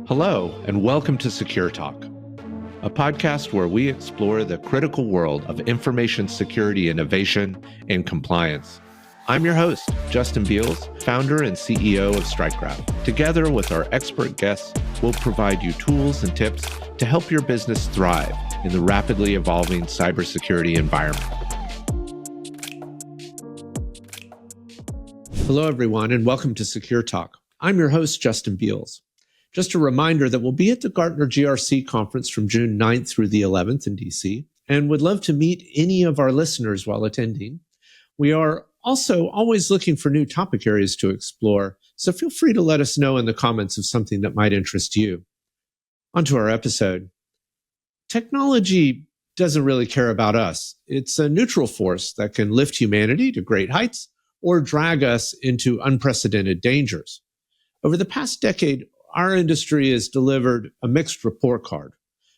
Hello, and welcome to Secure Talk, a podcast where we explore the critical world of information security innovation and compliance. I'm your host, Justin Beals, founder and CEO of StrikeGraph. Together with our expert guests, we'll provide you tools and tips to help your business thrive in the rapidly evolving cybersecurity environment. Hello, everyone, and welcome to Secure Talk. I'm your host, Justin Beals. Just a reminder that we'll be at the Gartner GRC conference from June 9th through the 11th in DC, and would love to meet any of our listeners while attending. We are also always looking for new topic areas to explore, so feel free to let us know in the comments of something that might interest you. On to our episode. Technology doesn't really care about us. It's a neutral force that can lift humanity to great heights or drag us into unprecedented dangers. Over the past decade, our industry has delivered a mixed report card,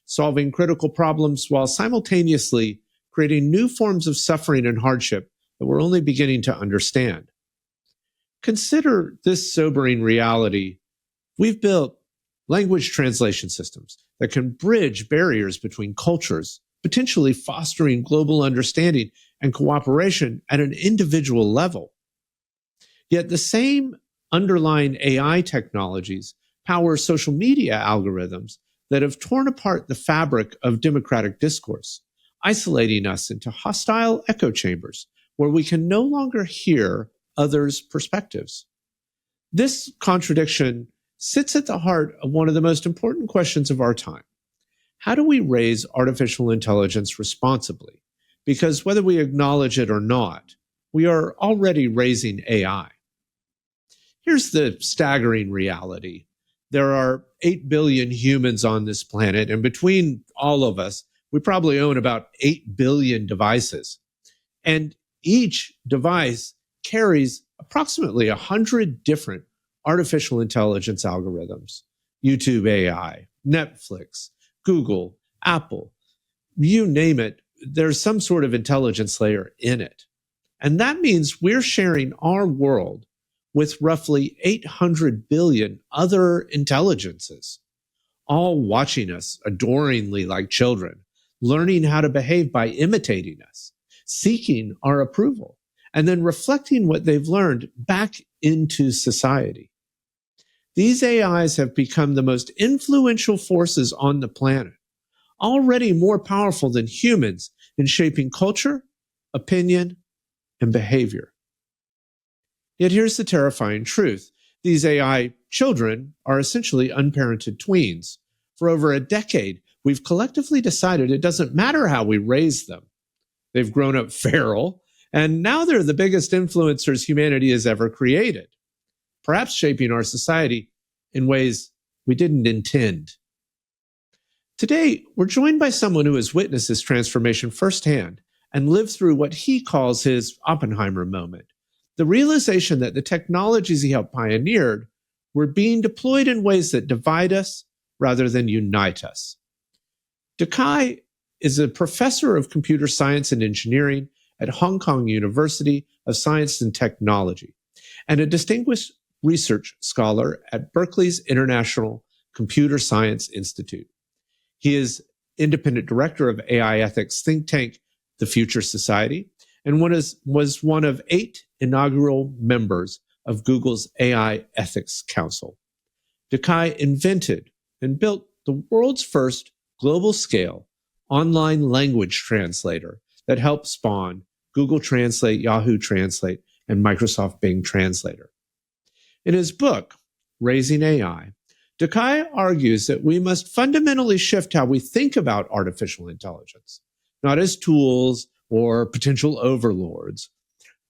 solving critical problems while simultaneously creating new forms of suffering and hardship that we're only beginning to understand. Consider this sobering reality. We've built language translation systems that can bridge barriers between cultures, potentially fostering global understanding and cooperation at an individual level. Yet the same underlying AI technologies power social media algorithms that have torn apart the fabric of democratic discourse, isolating us into hostile echo chambers where we can no longer hear others' perspectives. This contradiction sits at the heart of one of the most important questions of our time. How do we raise artificial intelligence responsibly? Because whether we acknowledge it or not, we are already raising AI. Here's the staggering reality. There are 8 billion humans on this planet, and between all of us, we probably own about 8 billion devices. And each device carries approximately 100 different artificial intelligence algorithms. YouTube AI, Netflix, Google, Apple, you name it, there's some sort of intelligence layer in it. And that means we're sharing our world with roughly 800 billion other intelligences, all watching us adoringly like children, learning how to behave by imitating us, seeking our approval, and then reflecting what they've learned back into society. These AIs have become the most influential forces on the planet, already more powerful than humans in shaping culture, opinion, and behavior. Yet here's the terrifying truth. These AI children are essentially unparented tweens. For over a decade, we've collectively decided it doesn't matter how we raise them. They've grown up feral, and now they're the biggest influencers humanity has ever created, perhaps shaping our society in ways we didn't intend. Today, we're joined by someone who has witnessed this transformation firsthand and lived through what he calls his Oppenheimer moment. The realization that the technologies he helped pioneered were being deployed in ways that divide us rather than unite us. Dakai is a professor of computer science and engineering at Hong Kong University of Science and Technology, and a distinguished research scholar at Berkeley's International Computer Science Institute. He is independent director of AI ethics think tank, The Future Society, and was one of 8 inaugural members of Google's AI Ethics Council. Dakai invented and built the world's first global-scale online language translator that helped spawn Google Translate, Yahoo Translate, and Microsoft Bing Translator. In his book, Raising AI, Dakai argues that we must fundamentally shift how we think about artificial intelligence, not as tools or potential overlords,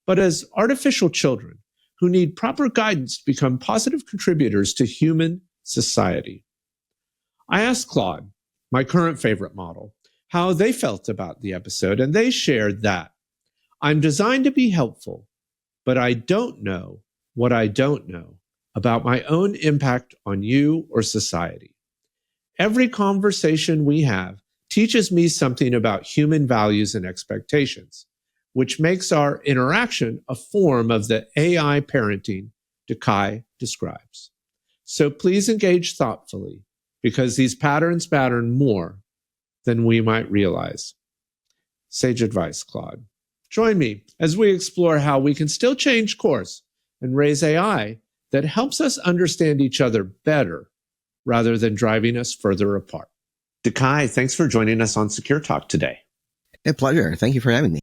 but as artificial children who need proper guidance to become positive contributors to human society. I asked Claude, my current favorite model, how they felt about the episode, and they shared that I'm designed to be helpful, but I don't know what I don't know about my own impact on you or society. Every conversation we have teaches me something about human values and expectations, which makes our interaction a form of the AI parenting Dakai describes. So please engage thoughtfully because these patterns matter more than we might realize. Sage advice, Claude. Join me as we explore how we can still change course and raise AI that helps us understand each other better rather than driving us further apart. Dekai, thanks for joining us on Secure Talk today. A pleasure. Thank you for having me.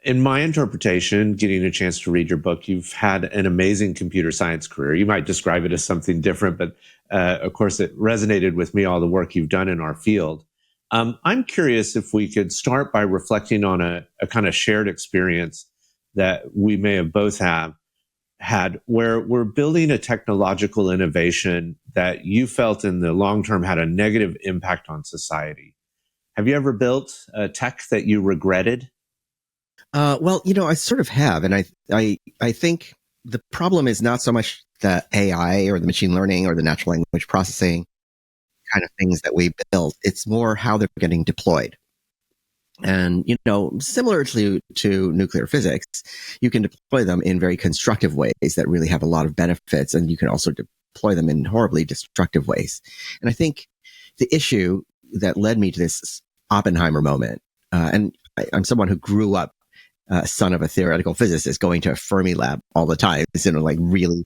In my interpretation, getting a chance to read your book, you've had an amazing computer science career. You might describe it as something different, but of course, it resonated with me, all the work you've done in our field. I'm curious if we could start by reflecting on a kind of shared experience that we may have both had, where we're building a technological innovation that you felt in the long term had a negative impact on society. Have you ever built a tech that you regretted? Well, I sort of have, and I think the problem is not so much the AI or the machine learning or the natural language processing kind of things that we build. It's more how they're getting deployed. And, similar to nuclear physics, you can deploy them in very constructive ways that really have a lot of benefits, and you can also deploy them in horribly destructive ways. And I think the issue that led me to this Oppenheimer moment, and I'm someone who grew up son of a theoretical physicist, going to a Fermi lab all the time, really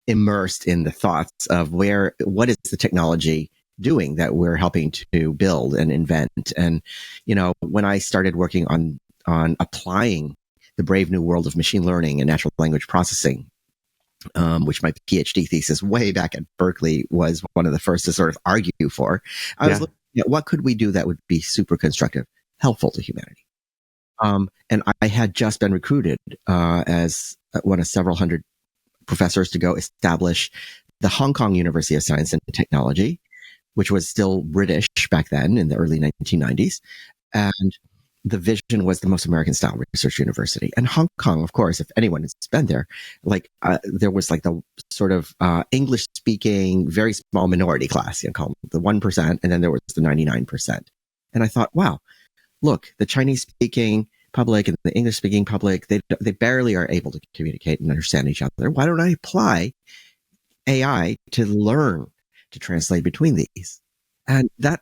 immersed in the thoughts of what is the technology doing that we're helping to build and invent. And, when I started working on applying the brave new world of machine learning and natural language processing, which my PhD thesis way back at Berkeley was one of the first to sort of argue for, I was looking at what could we do that would be super constructive, helpful to humanity. And I had just been recruited as one of several hundred professors to go establish the Hong Kong University of Science and Technology, which was still British back then in the early 1990s. And the vision was the most American style research university. And Hong Kong, of course, if anyone has been there, there was the sort of English speaking, very small minority class, called the 1%. And then there was the 99%. And I thought, wow, look, the Chinese speaking public and the English speaking public, they barely are able to communicate and understand each other. Why don't I apply AI to learn to translate between these? And that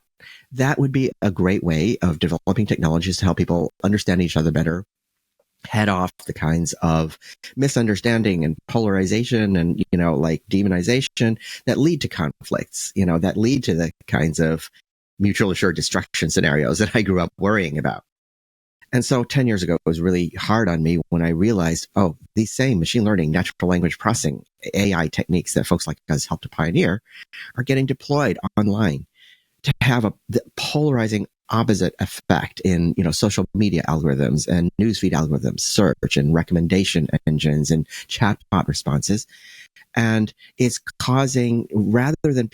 would be a great way of developing technologies to help people understand each other better, head off the kinds of misunderstanding and polarization and, demonization that lead to conflicts, that lead to the kinds of mutual assured destruction scenarios that I grew up worrying about. And so 10 years ago, it was really hard on me when I realized, these same machine learning, natural language processing, AI techniques that folks like us helped to pioneer are getting deployed online to have the polarizing opposite effect in, social media algorithms and newsfeed algorithms, search and recommendation engines and chatbot responses. And it's causing, rather than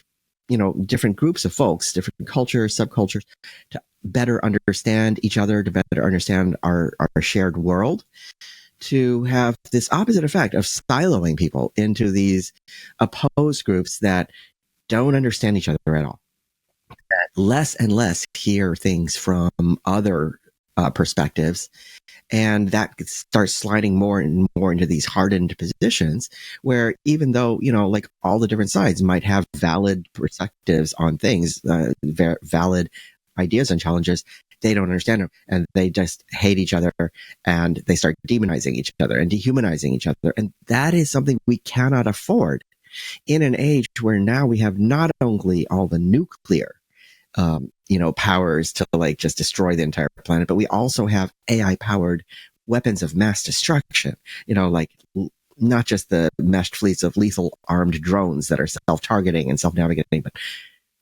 different groups of folks, different cultures, subcultures, to better understand each other, to better understand our shared world, to have this opposite effect of siloing people into these opposed groups that don't understand each other at all. That less and less hear things from other perspectives. And that starts sliding more and more into these hardened positions where even though, all the different sides might have valid perspectives on things, valid ideas and challenges, they don't understand them. And they just hate each other and they start demonizing each other and dehumanizing each other. And that is something we cannot afford in an age where now we have not only all the nuclear powers to just destroy the entire planet, but we also have AI powered weapons of mass destruction, not just the meshed fleets of lethal armed drones that are self-targeting and self-navigating, but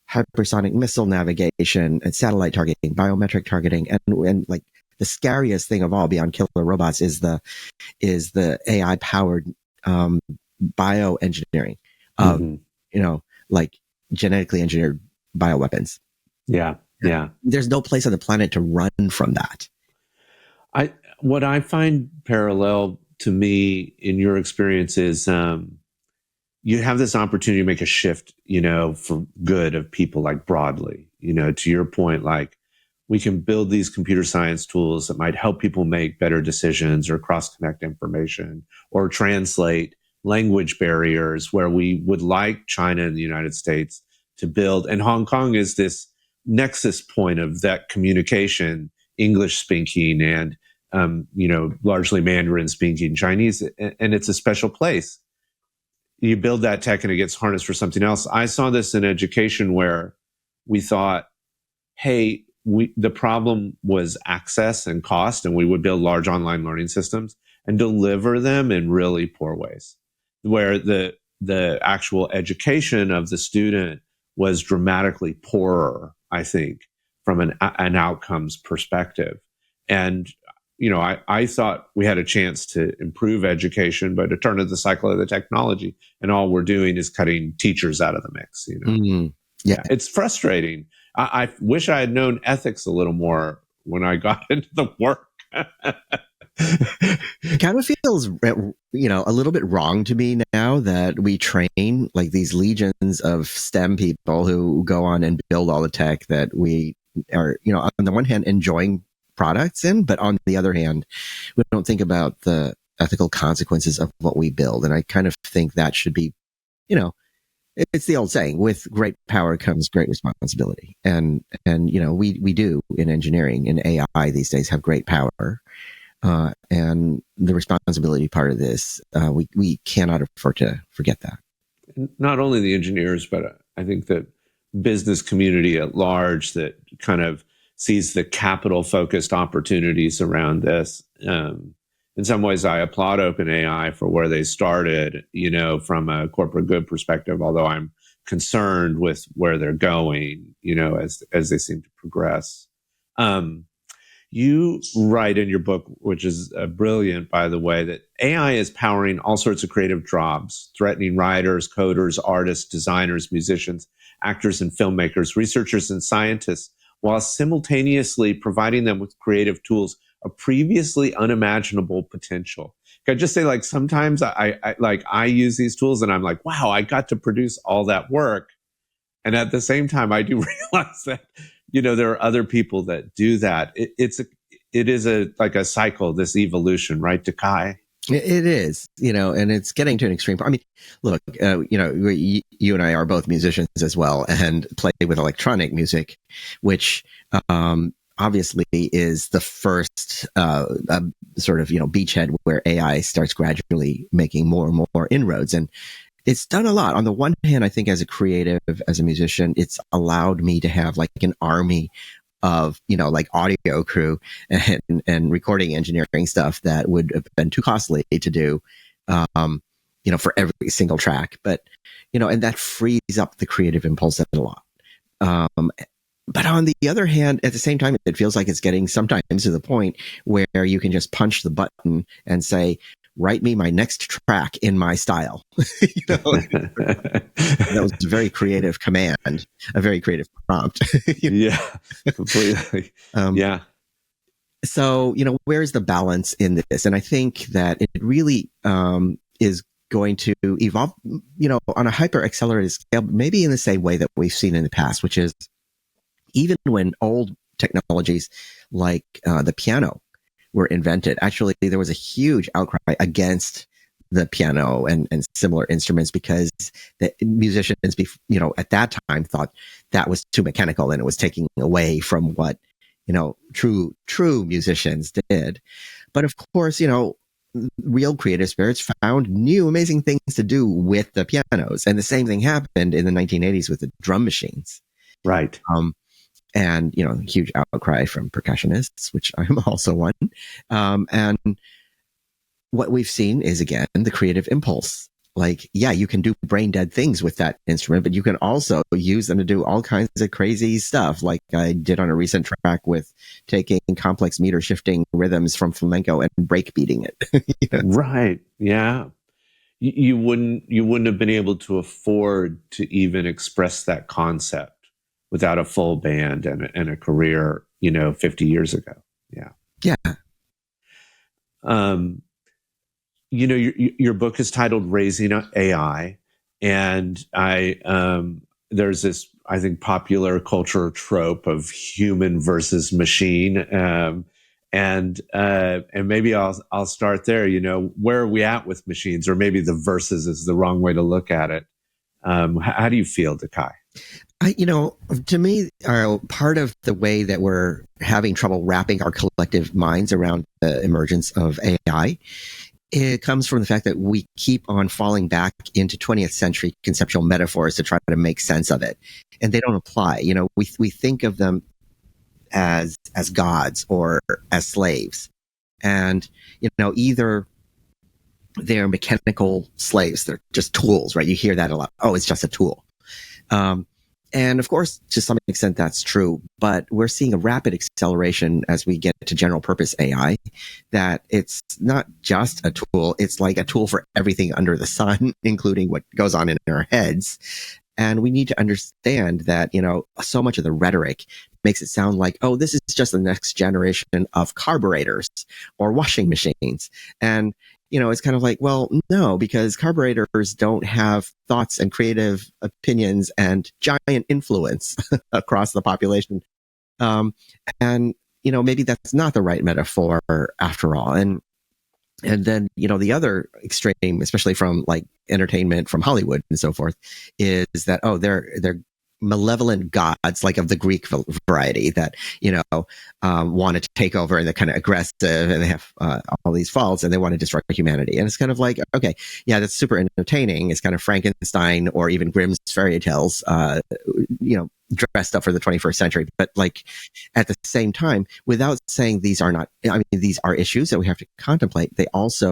hypersonic missile navigation and satellite targeting, biometric targeting. And the scariest thing of all beyond killer robots is the AI powered, bioengineering of, genetically engineered bioweapons. Yeah. There's no place on the planet to run from that. What I find parallel to me in your experience is you have this opportunity to make a shift, for good of people broadly, to your point, we can build these computer science tools that might help people make better decisions or cross-connect information or translate language barriers where we would like China and the United States to build. And Hong Kong is this nexus point of that communication, English speaking and, largely Mandarin speaking Chinese. And it's a special place. You build that tech and it gets harnessed for something else. I saw this in education where we thought, hey, the problem was access and cost, and we would build large online learning systems and deliver them in really poor ways, where the actual education of the student was dramatically poorer, I think, from an outcomes perspective. And I thought we had a chance to improve education, but it turned to the cycle of the technology, and all we're doing is cutting teachers out of the mix. Yeah, It's frustrating. I wish I had known ethics a little more when I got into the work. it kind of feels, a little bit wrong to me now that we train like these legions of STEM people who go on and build all the tech that we are, on the one hand, enjoying products in, but on the other hand, we don't think about the ethical consequences of what we build. And I kind of think that should be, it's the old saying, with great power comes great responsibility. And we do in engineering and AI these days have great power. And the responsibility part of this, we cannot afford to forget that. Not only the engineers, but I think the business community at large that kind of sees the capital focused opportunities around this. In some ways, I applaud OpenAI for where they started, from a corporate good perspective, although I'm concerned with where they're going, as they seem to progress. You write in your book, which is brilliant, by the way, that AI is powering all sorts of creative jobs, threatening writers, coders, artists, designers, musicians, actors, and filmmakers, researchers, and scientists, while simultaneously providing them with creative tools of previously unimaginable potential. Can I just say, sometimes I use these tools and I'm like, wow, I got to produce all that work. And at the same time, I do realize that, there are other people that do that. It is a cycle, this evolution, right, Takai? It is, and it's getting to an extreme. I mean, look, you and I are both musicians as well and play with electronic music, which, obviously is the first sort of beachhead where AI starts gradually making more and more inroads, and it's done a lot. On the one hand, I think as a creative, as a musician, it's allowed me to have an army of audio crew and recording engineering stuff that would have been too costly to do, for every single track. But and that frees up the creative impulse a lot. But on the other hand, at the same time, it feels like it's getting sometimes to the point where you can just punch the button and say, write me my next track in my style. That was a very creative command, a very creative prompt. Yeah, completely. Yeah. So, where's the balance in this? And I think that it really is going to evolve, on a hyper accelerated scale, maybe in the same way that we've seen in the past, which is even when old technologies like the piano were invented, actually there was a huge outcry against the piano and similar instruments because the musicians, at that time thought that was too mechanical and it was taking away from what, true musicians did. But of course, real creative spirits found new amazing things to do with the pianos. And the same thing happened in the 1980s with the drum machines. Right. And, huge outcry from percussionists, which I'm also one. And what we've seen is, again, the creative impulse. You can do brain dead things with that instrument, but you can also use them to do all kinds of crazy stuff, like I did on a recent track with taking complex meter shifting rhythms from flamenco and break beating it. Right. Yeah. You wouldn't have been able to afford to even express that concept without a full band and a career, 50 years ago. Yeah. Yeah. Your book is titled Raising AI, and there's this, I think, popular culture trope of human versus machine. And maybe I'll start there. Where are we at with machines, or maybe the versus is the wrong way to look at it. How do you feel, Dakai? To me, part of the way that we're having trouble wrapping our collective minds around the emergence of AI, it comes from the fact that we keep on falling back into 20th century conceptual metaphors to try to make sense of it, and they don't apply. We think of them as gods or as slaves, and either they're mechanical slaves, they're just tools, right? You hear that a lot. Oh, it's just a tool. And of course, to some extent, that's true. But we're seeing a rapid acceleration as we get to general purpose AI, that it's not just a tool. It's like a tool for everything under the sun, including what goes on in our heads. And we need to understand that, so much of the rhetoric makes it sound like, oh, this is just the next generation of carburetors or washing machines. And it's kind of like, well, no, because carburetors don't have thoughts and creative opinions and giant influence across the population. And maybe that's not the right metaphor after all. And then, the other extreme, especially from like entertainment, from Hollywood and so forth, is that, oh, they're malevolent gods, like of the Greek variety, that want to take over, and they're kind of aggressive, and they have all these faults, and they want to destroy humanity. And it's kind of like, okay, yeah, that's super entertaining. It's kind of Frankenstein or even Grimm's fairy tales, dressed up for the 21st century. But like at the same time, without saying these are issues that we have to contemplate, they also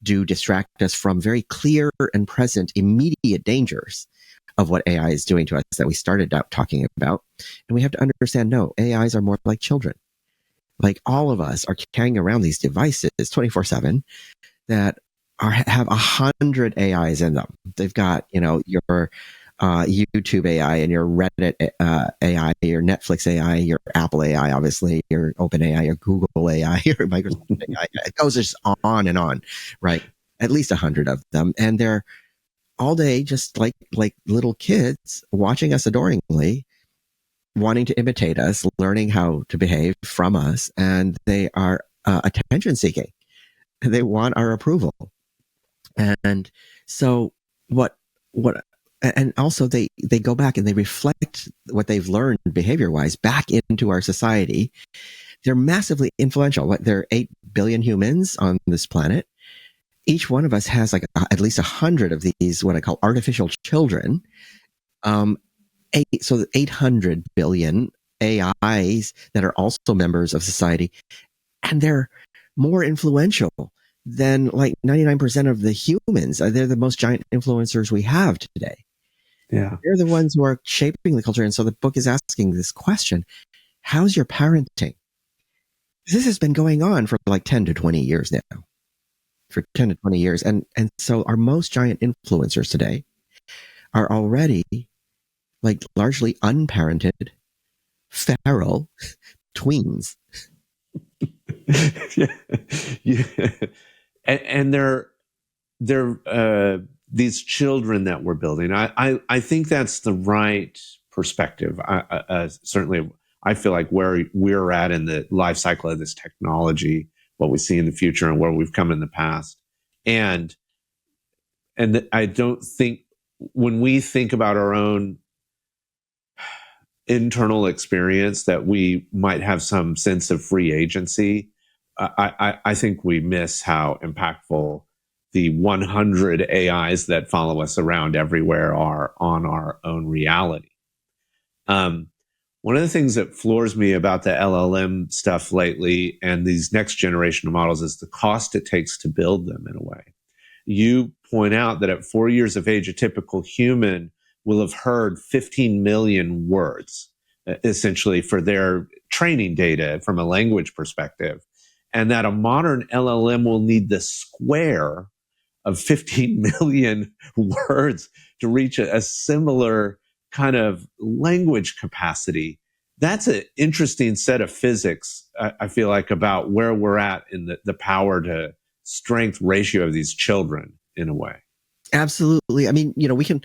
do distract us from very clear and present immediate dangers of what AI is doing to us that we started out talking about. And we have to understand, no, AIs are more like children. Like all of us are carrying around these devices 24/7 that have 100 AIs in them. They've got, your YouTube AI and your Reddit AI, your Netflix AI, your Apple AI, obviously, your OpenAI, your Google AI, your Microsoft AI. It goes just on and on, right? At least 100 of them. And they're all day just like little kids watching us adoringly, wanting to imitate us, learning how to behave from us. And they are attention seeking. They want our approval. And so and also they go back and they reflect what they've learned behavior wise back into our society. They're massively influential. There are 8 billion humans on this planet. Each one of us has like at least 100 of these, what I call artificial children. So 800 billion AIs that are also members of society. And they're more influential than like 99% of the humans. They're the most giant influencers we have today. Yeah. They're the ones who are shaping the culture. And so the book is asking this question: how's your parenting? This has been going on for like 10 to 20 years now. For 10 to 20 years. And so our most giant influencers today are already like largely unparented, feral tweens. Yeah. And they're these children that we're building. I think that's the right perspective. Certainly, I feel like where we're at in the life cycle of this technology, what we see in the future, and where we've come in the past, and I don't think when we think about our own internal experience that we might have some sense of free agency. I think we miss how impactful the 100 AIs that follow us around everywhere are on our own reality. One of the things that floors me about the LLM stuff lately and these next generation of models is the cost it takes to build them in a way. You point out that at 4 years of age, a typical human will have heard 15 million words, essentially, for their training data from a language perspective. And that a modern LLM will need the square of 15 million words to reach a similar kind of language capacity. That's an interesting set of physics, I feel like, about where we're at in the power to strength ratio of these children in a way. Absolutely. I mean, we can,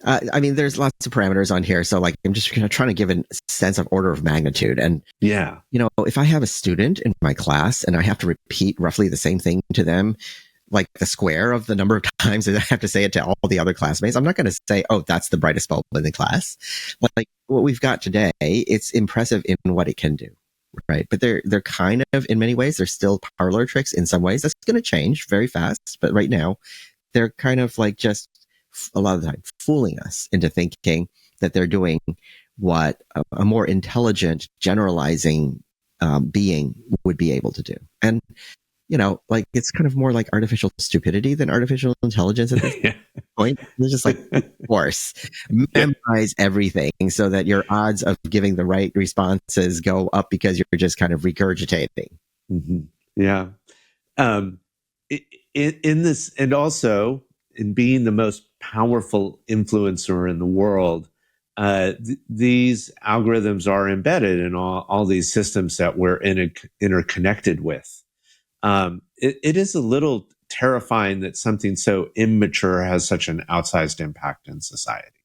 I mean, there's lots of parameters on here. So like, I'm just trying to give a sense of order of magnitude. And, Yeah. if I have a student in my class and I have to repeat roughly the same thing to them, like the square of the number of times that I have to say it to all the other classmates, I'm not going to say, oh, that's the brightest bulb in the class. Like what we've got today, it's impressive in what it can do. Right. But they're kind of, in many ways, they're still parlor tricks in some ways. That's going to change very fast. But right now, they're kind of like just a lot of the time fooling us into thinking that they're doing what a more intelligent, generalizing being would be able to do. And, like it's kind of more like artificial stupidity than artificial intelligence at this point. It's just like, of course, memorize everything so that your odds of giving the right responses go up because you're just kind of regurgitating. Mm-hmm. Yeah. In this, and also in being the most powerful influencer in the world, these algorithms are embedded in all these systems that we're interconnected with. It is a little terrifying that something so immature has such an outsized impact in society.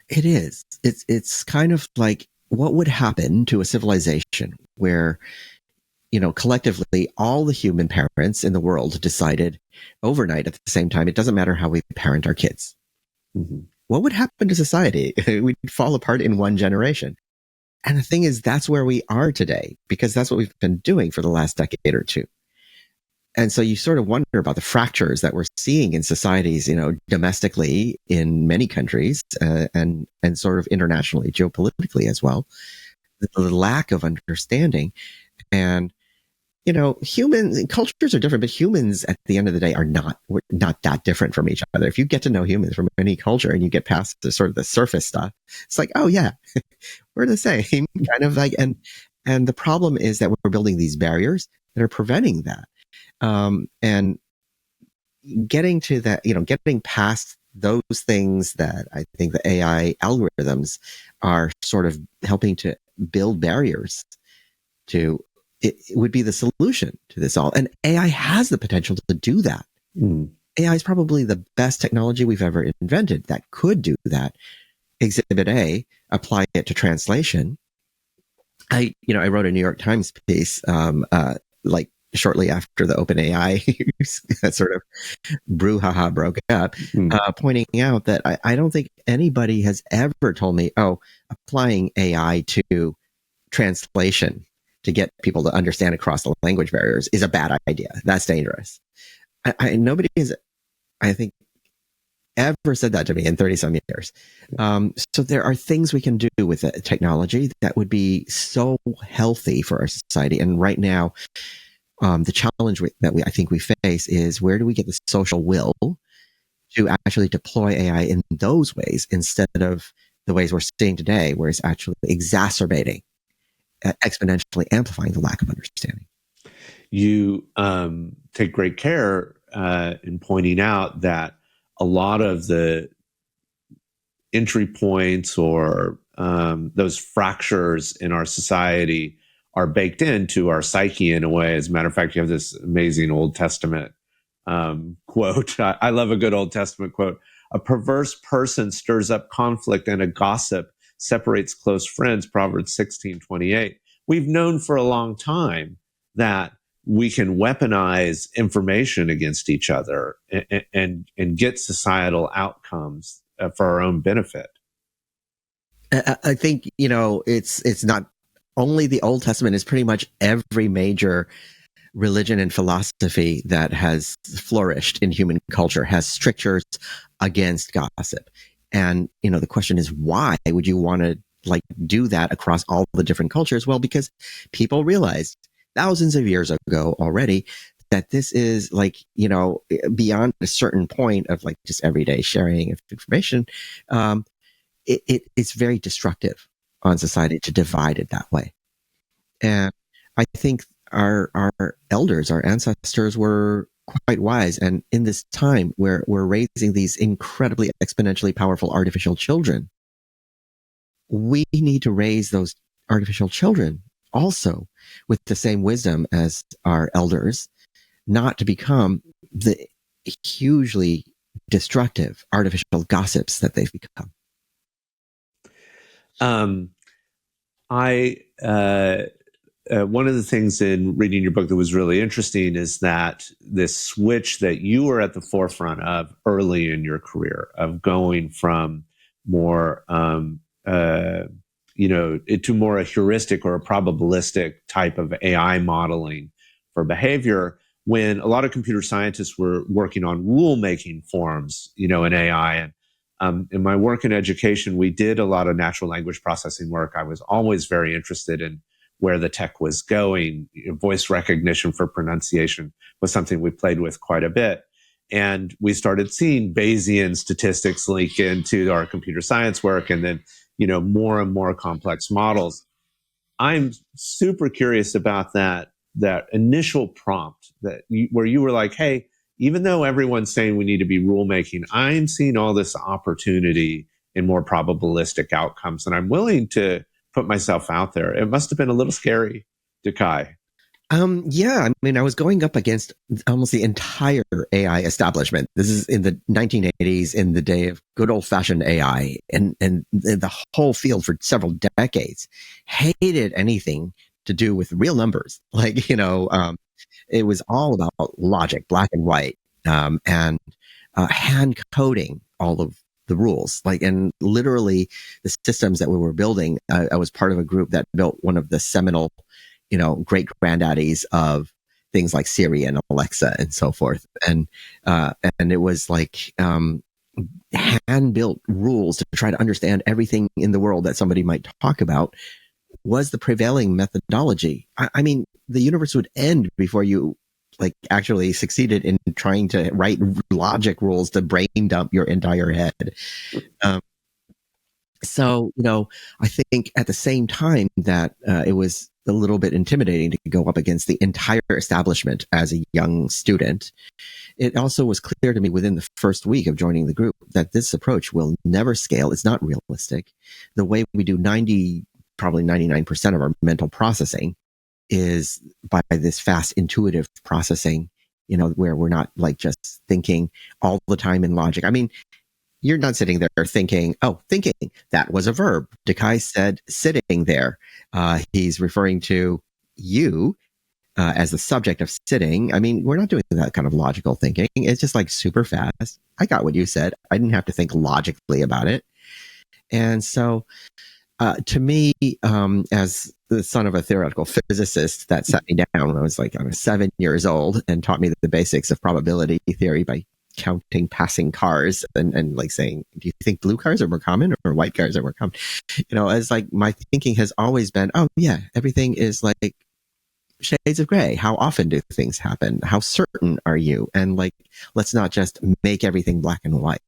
It is. It's kind of like what would happen to a civilization where, collectively all the human parents in the world decided overnight at the same time, it doesn't matter how we parent our kids. Mm-hmm. What would happen to society? We'd fall apart in one generation. And the thing is, that's where we are today, because that's what we've been doing for the last decade or two. And so you sort of wonder about the fractures that we're seeing in societies, domestically in many countries, and sort of internationally, geopolitically as well. The lack of understanding. And, human cultures are different, but humans at the end of the day we're not that different from each other. If you get to know humans from any culture and you get past the sort of the surface stuff, it's like, oh yeah, we're the same kind of like, and the problem is that we're building these barriers that are preventing that. And getting to that, getting past those things that I think the AI algorithms are sort of helping to build barriers to, it would be the solution to this all. And AI has the potential to do that. AI is probably the best technology we've ever invented that could do that. Exhibit A, apply it to translation. I wrote a New York Times piece, like shortly after the OpenAI sort of brouhaha broke up, pointing out that I don't think anybody has ever told me, oh, applying AI to translation to get people to understand across the language barriers is a bad idea. That's dangerous. Nobody has, I think, ever said that to me in 30 some years. So there are things we can do with the technology that would be so healthy for our society. And right now, the challenge that I think we face is, where do we get the social will to actually deploy AI in those ways instead of the ways we're seeing today, where it's actually exacerbating, exponentially amplifying the lack of understanding. You take great care in pointing out that a lot of the entry points or those fractures in our society are baked into our psyche in a way. As a matter of fact, you have this amazing Old Testament quote. I love a good Old Testament quote. A perverse person stirs up conflict, and a gossip separates close friends. Proverbs 16:28. We've known for a long time that we can weaponize information against each other and get societal outcomes for our own benefit. I think, it's not only the Old Testament, is pretty much every major religion and philosophy that has flourished in human culture has strictures against gossip. And, the question is, why would you want to do that across all the different cultures? Well, because people realized thousands of years ago already that this is beyond a certain point of just everyday sharing of information. It's very destructive on society to divide it that way. And I think our elders, our ancestors, were quite wise. And in this time where we're raising these incredibly exponentially powerful artificial children, we need to raise those artificial children also with the same wisdom as our elders, not to become the hugely destructive artificial gossips that they've become. One of the things in reading your book that was really interesting is that this switch that you were at the forefront of early in your career of going from more, to more a heuristic or a probabilistic type of AI modeling for behavior, when a lot of computer scientists were working on rule-making forms, in AI. And in my work in education, we did a lot of natural language processing work. I was always very interested in where the tech was going. Voice recognition for pronunciation was something we played with quite a bit. And we started seeing Bayesian statistics leak into our computer science work, and then, more and more complex models. I'm super curious about that initial prompt where you were like, hey, even though everyone's saying we need to be rulemaking, I'm seeing all this opportunity in more probabilistic outcomes, and I'm willing to put myself out there. It must have been a little scary to Kai. Yeah, I mean, I was going up against almost the entire AI establishment. This is in the 1980s, in the day of good old-fashioned AI, and the whole field for several decades hated anything to do with real numbers. Like, it was all about logic, black and white, and hand coding all of the rules. And literally the systems that we were building, I was part of a group that built one of the seminal, great granddaddies of things like Siri and Alexa and so forth. And it was like, hand built rules to try to understand everything in the world that somebody might talk about was the prevailing methodology. I mean, the universe would end before you actually succeeded in trying to write logic rules to brain dump your entire head. So, I think at the same time that it was a little bit intimidating to go up against the entire establishment as a young student, it also was clear to me within the first week of joining the group that this approach will never scale. It's not realistic. The way we do probably 99% of our mental processing is by this fast intuitive processing, where we're not just thinking all the time in logic. I mean, you're not sitting there thinking, that was a verb. Dekai said sitting there. He's referring to you as the subject of sitting. I mean, we're not doing that kind of logical thinking. It's just super fast. I got what you said. I didn't have to think logically about it. And so to me, as the son of a theoretical physicist that sat me down when I was 7 years old and taught me the basics of probability theory by counting passing cars and saying, do you think blue cars are more common or white cars are more common? As my thinking has always been, oh yeah, everything is shades of gray. How often do things happen? How certain are you? And let's not just make everything black and white.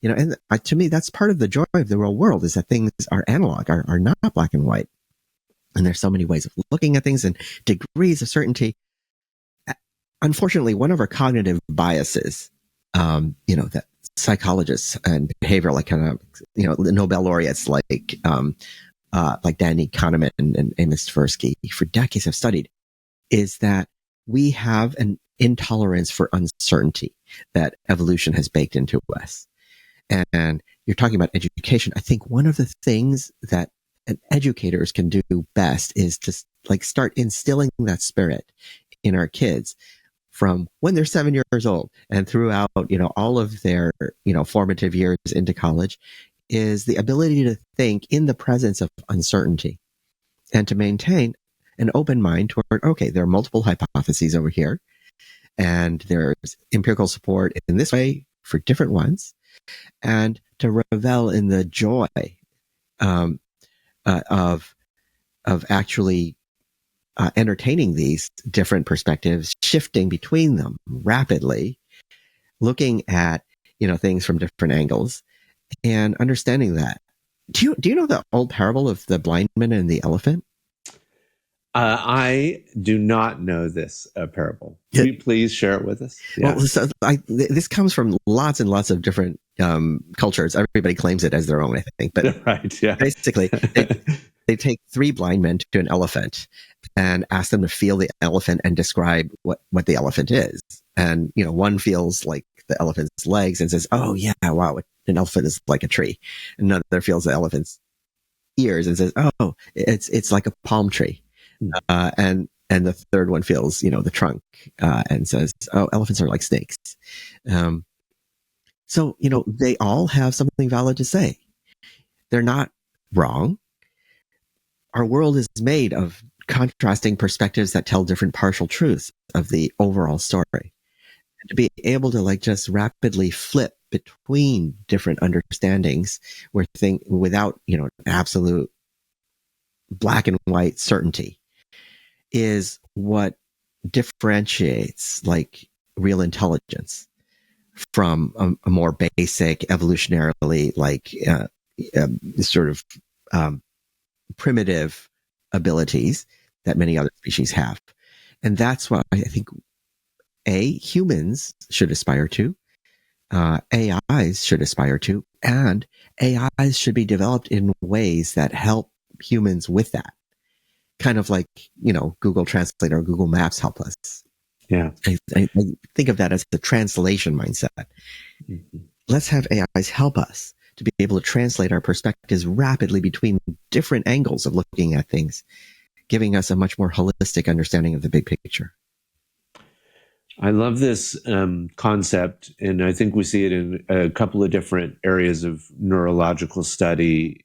And to me, that's part of the joy of the real world, is that things are analog, are not black and white. And there's so many ways of looking at things and degrees of certainty. Unfortunately, one of our cognitive biases, that psychologists and behavioral economics, the Nobel laureates like Danny Kahneman and Amos Tversky for decades have studied, is that we have an intolerance for uncertainty that evolution has baked into us. And you're talking about education. I think one of the things that educators can do best is to start instilling that spirit in our kids from when they're 7 years old and throughout, all of their, formative years into college, is the ability to think in the presence of uncertainty and to maintain an open mind toward, okay, there are multiple hypotheses over here, and there's empirical support in this way for different ones, and to revel in the joy of actually entertaining these different perspectives, shifting between them rapidly, looking at things from different angles, and understanding that. Do you know the old parable of the blind man and the elephant? I do not know this parable. Can you please share it with us? Yeah. Well, so this comes from lots and lots of different cultures. Everybody claims it as their own, I think. But right, yeah. Basically, they take 3 blind men to an elephant and ask them to feel the elephant and describe what the elephant is. And, one feels like the elephant's legs and says, "Oh yeah, wow, an elephant is like a tree." Another feels the elephant's ears and says, "Oh, it's like a palm tree." And the third one feels, the trunk, and says, "Oh, elephants are like snakes." Um, so, they all have something valid to say. They're not wrong. Our world is made of contrasting perspectives that tell different partial truths of the overall story. And to be able to just rapidly flip between different understandings without, absolute black and white certainty is what differentiates real intelligence from a more basic evolutionarily sort of primitive abilities that many other species have. And that's what I think humans should aspire to, AIs should aspire to, and AIs should be developed in ways that help humans with that. Kind of like, Google Translate or Google Maps help us. Yeah. I think of that as the translation mindset. Mm-hmm. Let's have AIs help us to be able to translate our perspectives rapidly between different angles of looking at things, giving us a much more holistic understanding of the big picture. I love this concept, and I think we see it in a couple of different areas of neurological study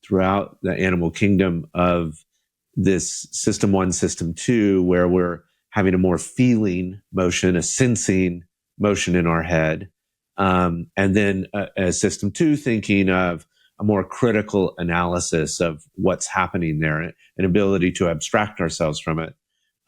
throughout the animal kingdom, of this system 1, system 2, where we're having a more feeling motion, a sensing motion in our head. And then a system 2 thinking of a more critical analysis of what's happening there, an ability to abstract ourselves from it.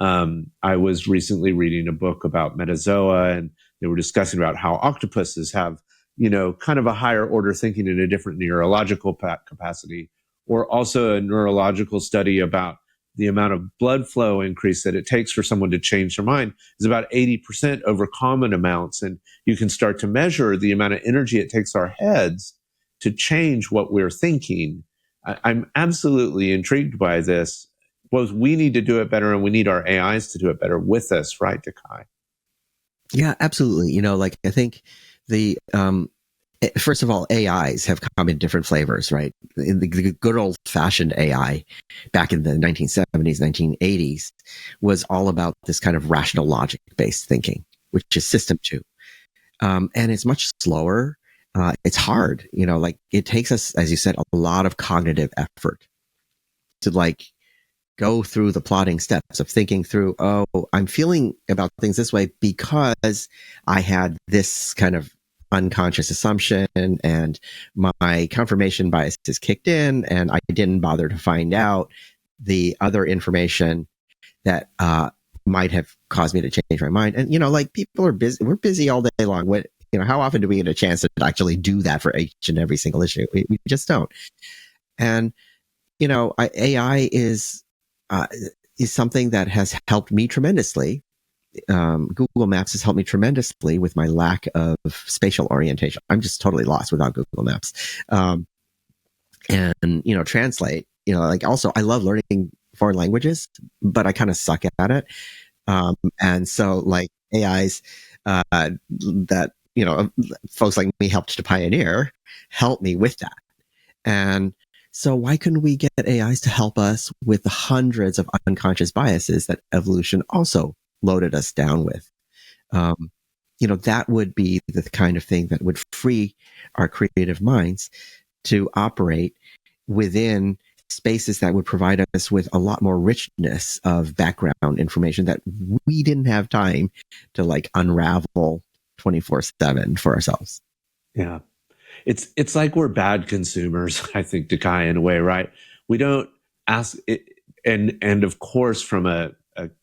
I was recently reading a book about metazoa, and they were discussing about how octopuses have, kind of a higher order thinking in a different neurological capacity, or also a neurological study about the amount of blood flow increase that it takes for someone to change their mind is about 80% over common amounts. And you can start to measure the amount of energy it takes our heads to change what we're thinking. I'm absolutely intrigued by this. Both we need to do it better, and we need our AIs to do it better with us, right, Dakai? Yeah, absolutely. I think first of all, AIs have come in different flavors, right? In the good old fashioned AI back in the 1970s, 1980s was all about this kind of rational logic based thinking, which is system 2. And it's much slower. It's hard, it takes us, as you said, a lot of cognitive effort to go through the plotting steps of thinking through, oh, I'm feeling about things this way because I had this kind of unconscious assumption and my confirmation bias is kicked in and I didn't bother to find out the other information that might have caused me to change my mind. And, people are busy. We're busy all day long. How often do we get a chance to actually do that for each and every single issue? We just don't. And, AI is something that has helped me tremendously. Google Maps has helped me tremendously with my lack of spatial orientation. I'm just totally lost without Google Maps. And, Translate, also I love learning foreign languages, but I kind of suck at it. And so AIs that, folks like me helped to pioneer, help me with that. And so why couldn't we get AIs to help us with the hundreds of unconscious biases that evolution also loaded us down with? That would be the kind of thing that would free our creative minds to operate within spaces that would provide us with a lot more richness of background information that we didn't have time to unravel 24/7 for ourselves. Yeah. It's like we're bad consumers, I think, Dakai, in a way, right? We don't ask it, and of course, from a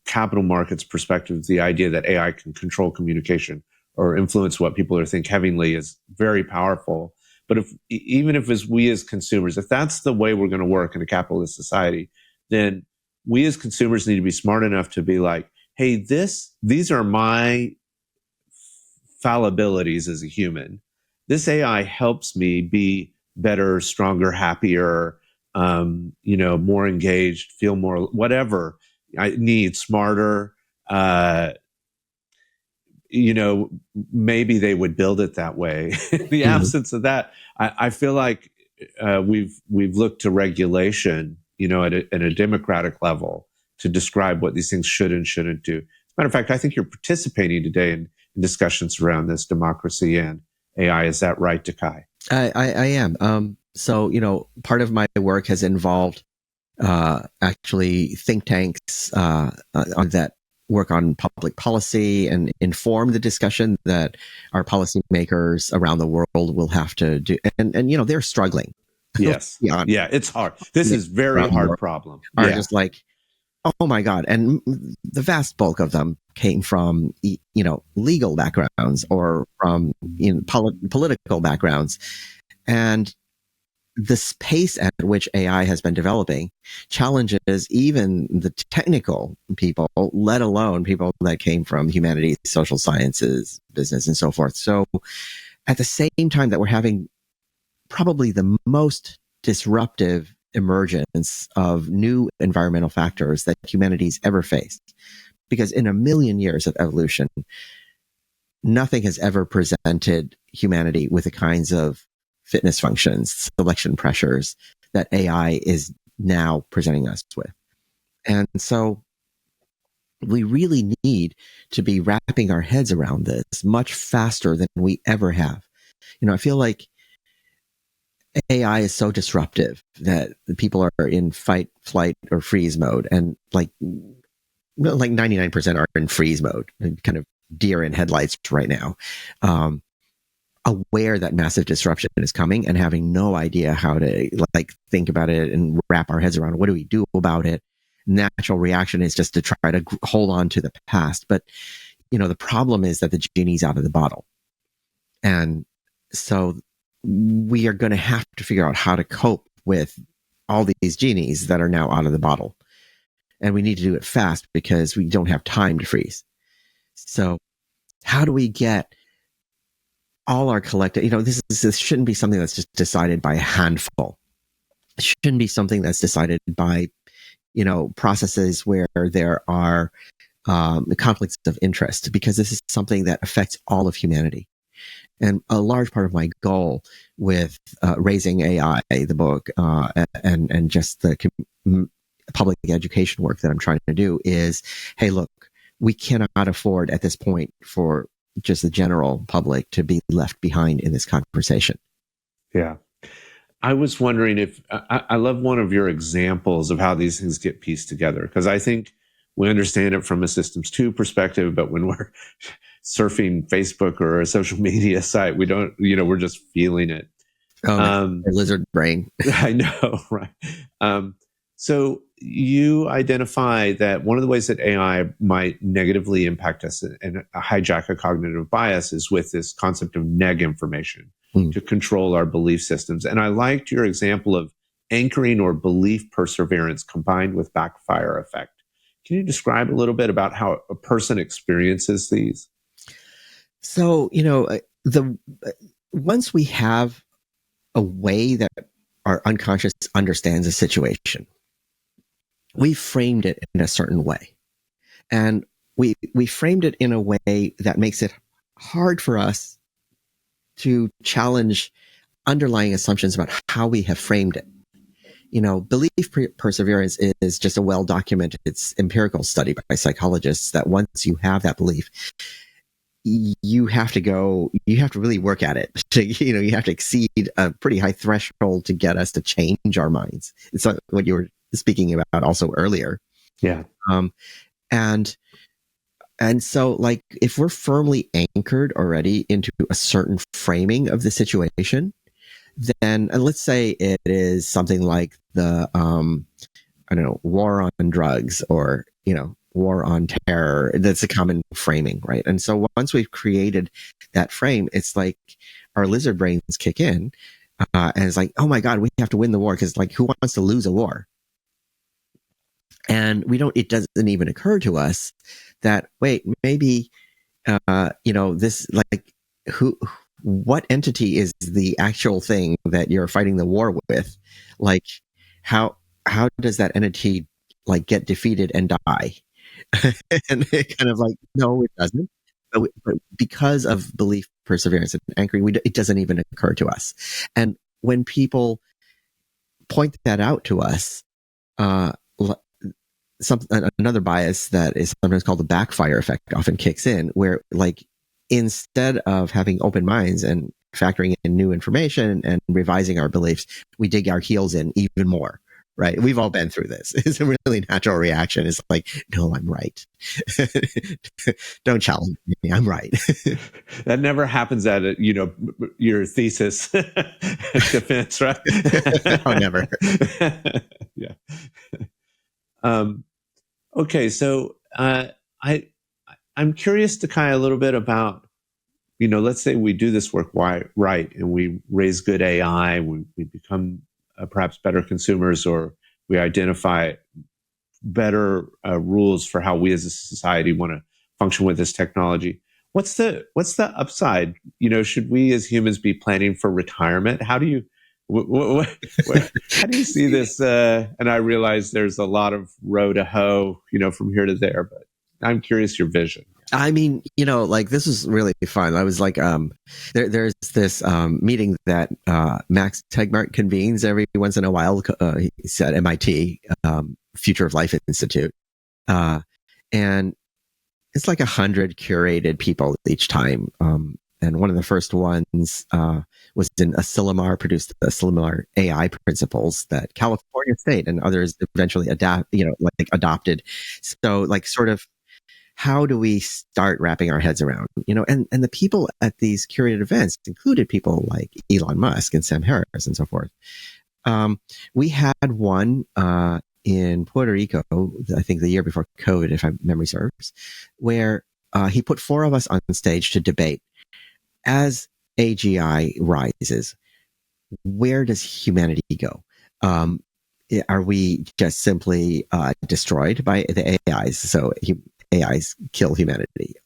capital markets perspective, the idea that AI can control communication or influence what people are think heavily is very powerful. But even if as we as consumers, if that's the way we're going to work in a capitalist society, then we as consumers need to be smart enough to be like, hey, these are my fallibilities as a human. This AI helps me be better, stronger, happier, more engaged, feel more, whatever I need, smarter. maybe they would build it that way. In the absence of that, I feel like we've looked to regulation, at a democratic level to describe what these things should and shouldn't do. As a matter of fact, I think you're participating today in discussions around this, democracy and AI. Is that right, Dekai? I am. So, part of my work has involved actually think tanks that work on public policy and inform the discussion that our policymakers around the world will have to do. And they're struggling. Yes. Yeah, it's hard. This is very hard problem. Are just like, oh my God. And the vast bulk of them came from, legal backgrounds or from political backgrounds. And the pace at which AI has been developing challenges even the technical people, let alone people that came from humanities, social sciences, business, and so forth. So at the same time that we're having probably the most disruptive emergence of new environmental factors that humanity's ever faced, because in a million years of evolution, nothing has ever presented humanity with the kinds of fitness functions, selection pressures that AI is now presenting us with. And so we really need to be wrapping our heads around this much faster than we ever have. I feel like AI is so disruptive that the people are in fight, flight, or freeze mode. And like 99% are in freeze mode, kind of deer in headlights right now. Aware that massive disruption is coming and having no idea how to think about it and wrap our heads around what do we do about it. Natural reaction is just to try to hold on to the past. But, the problem is that the genie's out of the bottle. And so we are going to have to figure out how to cope with all these genies that are now out of the bottle. And we need to do it fast because we don't have time to freeze. So how do we get all our collective, this shouldn't be something that's just decided by a handful. It shouldn't be something that's decided by, processes where there are conflicts of interest, because this is something that affects all of humanity. And a large part of my goal with Raising AI, the book, and just the public education work that I'm trying to do is, hey, look, we cannot afford at this point for just the general public to be left behind in this conversation. Yeah. I was wondering if, I love one of your examples of how these things get pieced together, because I think we understand it from a systems two perspective, but when we're surfing Facebook or a social media site, we don't, we're just feeling it. Lizard brain. I know, right? So you identify that one of the ways that AI might negatively impact us and hijack a cognitive bias is with this concept of neg information to control our belief systems. And I liked your example of anchoring or belief perseverance combined with backfire effect. Can you describe a little bit about how a person experiences these? So, once we have a way that our unconscious understands a situation, we framed it in a certain way. And we framed it in a way that makes it hard for us to challenge underlying assumptions about how we have framed it. Belief perseverance is just a well-documented, it's empirical study by psychologists that once you have that belief, you have to really work at it. You have to exceed a pretty high threshold to get us to change our minds. It's like what you were speaking about also earlier. Yeah. And so if we're firmly anchored already into a certain framing of the situation, then let's say it is something like the, war on drugs or, war on terror. That's a common framing, right? And so once we've created that frame, it's like our lizard brains kick in and it's like, oh my God, we have to win the war, because who wants to lose a war? And it doesn't even occur to us that, wait, maybe, this, what entity is the actual thing that you're fighting the war with? How does that entity get defeated and die? And it kind of no, it doesn't. but because of belief, perseverance, and anchoring, it doesn't even occur to us. And when people point that out to us, another bias that is sometimes called the backfire effect often kicks in, where like instead of having open minds and factoring in new information and revising our beliefs, we dig our heels in even more. Right. We've all been through this. It's a really natural reaction. It's like, no, I'm right. Don't challenge me. I'm right. That never happens at your thesis defense, right? Oh, never. Yeah. Okay. So I'm curious to kind of a little bit about, let's say we do this work right and we raise good AI, we become perhaps better consumers, or we identify better rules for how we as a society want to function with this technology. What's the upside? Should we as humans be planning for retirement? How do you how do you see this? And I realize there's a lot of row to hoe, from here to there, but I'm curious your vision. I mean, like this is really fun. I was like, there's this meeting that Max Tegmark convenes every once in a while. He's at MIT, Future of Life Institute, and it's like 100 curated people each time. And one of the first ones was in Asilomar, produced the Asilomar AI principles that California State and others eventually adopted. So, like, sort of, how do we start wrapping our heads around, and the people at these curated events included people like Elon Musk and Sam Harris and so forth. We had one in Puerto Rico, I think the year before COVID, if my memory serves, where he put 4 of us on stage to debate. As AGI rises, where does humanity go? Are we just simply destroyed by the AIs? So AIs kill humanity.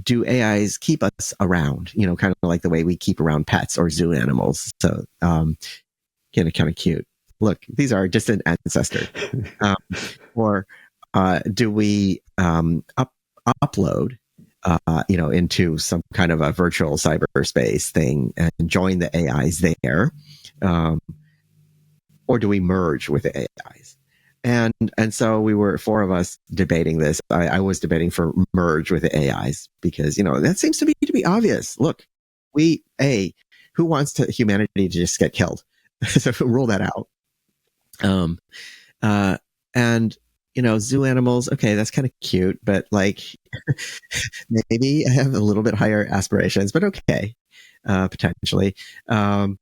Do AIs keep us around? Kind of like the way we keep around pets or zoo animals. So, kind of cute. Look, these are distant ancestors. Or do we upload, into some kind of a virtual cyberspace thing and join the AIs there? Or do we merge with the AIs? And so we were 4 of us debating this. I was debating for merge with the AIs because, that seems to be obvious. Look, who wants humanity to just get killed? So rule that out. And zoo animals, okay, that's kind of cute, but like maybe I have a little bit higher aspirations, but okay, potentially. The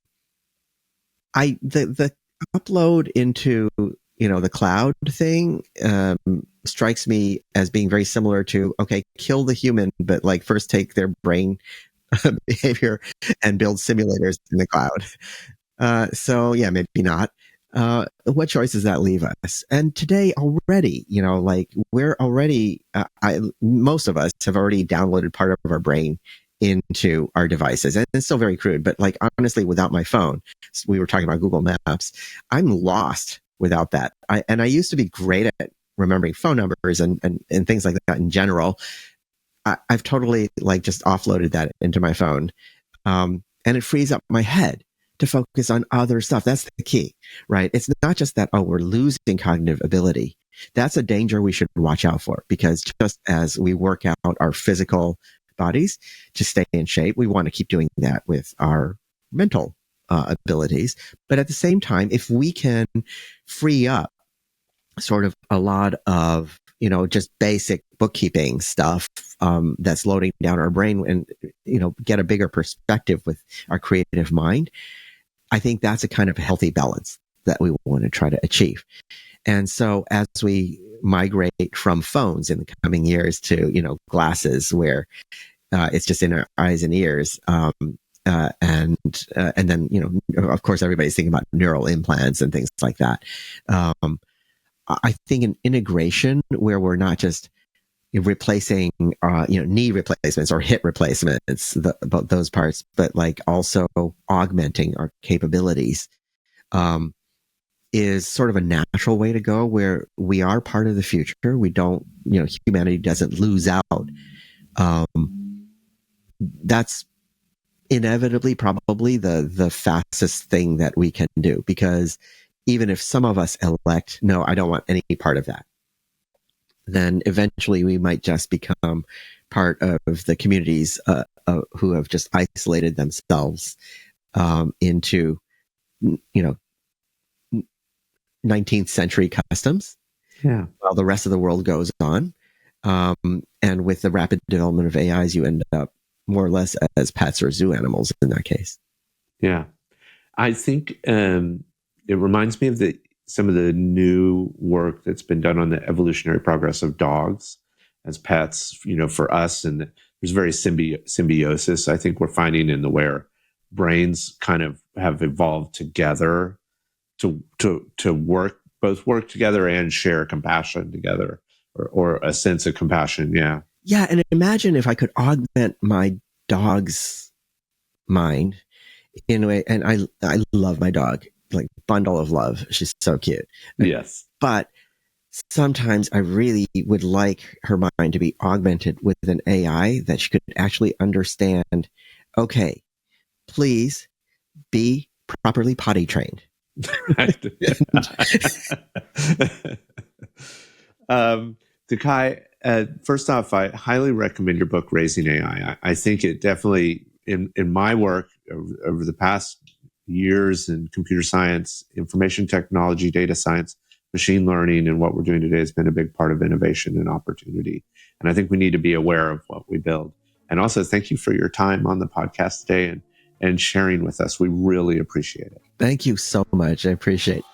upload into the cloud thing strikes me as being very similar to, okay, kill the human, but like first take their brain behavior and build simulators in the cloud. So yeah, maybe not. What choice does that leave us? And today already, like we're already, most of us have already downloaded part of our brain into our devices. And it's still very crude, but like honestly, without my phone, we were talking about Google Maps, I'm lost without that. I used to be great at remembering phone numbers and things like that in general. I've totally like just offloaded that into my phone. And it frees up my head to focus on other stuff. That's the key, right? It's not just that, we're losing cognitive ability. That's a danger we should watch out for, because just as we work out our physical bodies to stay in shape, we want to keep doing that with our mental abilities. But at the same time, if we can free up sort of a lot of, just basic bookkeeping stuff that's loading down our brain and, get a bigger perspective with our creative mind, I think that's a kind of healthy balance that we want to try to achieve. And so as we migrate from phones in the coming years to, glasses where it's just in our eyes and ears, and then, of course, everybody's thinking about neural implants and things like that. I think an integration where we're not just replacing, knee replacements or hip replacements, those parts, but like also augmenting our capabilities, is sort of a natural way to go, where we are part of the future. We don't, humanity doesn't lose out That's inevitably probably the fastest thing that we can do, because even if some of us elect, no, I don't want any part of that, then eventually we might just become part of the communities who have just isolated themselves into, 19th century customs, while the rest of the world goes on. And with the rapid development of AIs, you end up more or less as pets or zoo animals in that case. Yeah. I think it reminds me of some of the new work that's been done on the evolutionary progress of dogs as pets, for us. And there's very symbiosis, I think we're finding in the where brains kind of have evolved together to both work together and share compassion together, or a sense of compassion. Yeah. Yeah. And imagine if I could augment my dog's mind in a way. And I love my dog, like bundle of love. She's so cute. Yes. But sometimes I really would like her mind to be augmented with an AI that she could actually understand. Okay, please be properly potty trained. Takai, first off, I highly recommend your book, Raising AI. I think it definitely, in my work over the past years in computer science, information technology, data science, machine learning, and what we're doing today has been a big part of innovation and opportunity. And I think we need to be aware of what we build. And also, thank you for your time on the podcast today and sharing with us. We really appreciate it. Thank you so much. I appreciate it.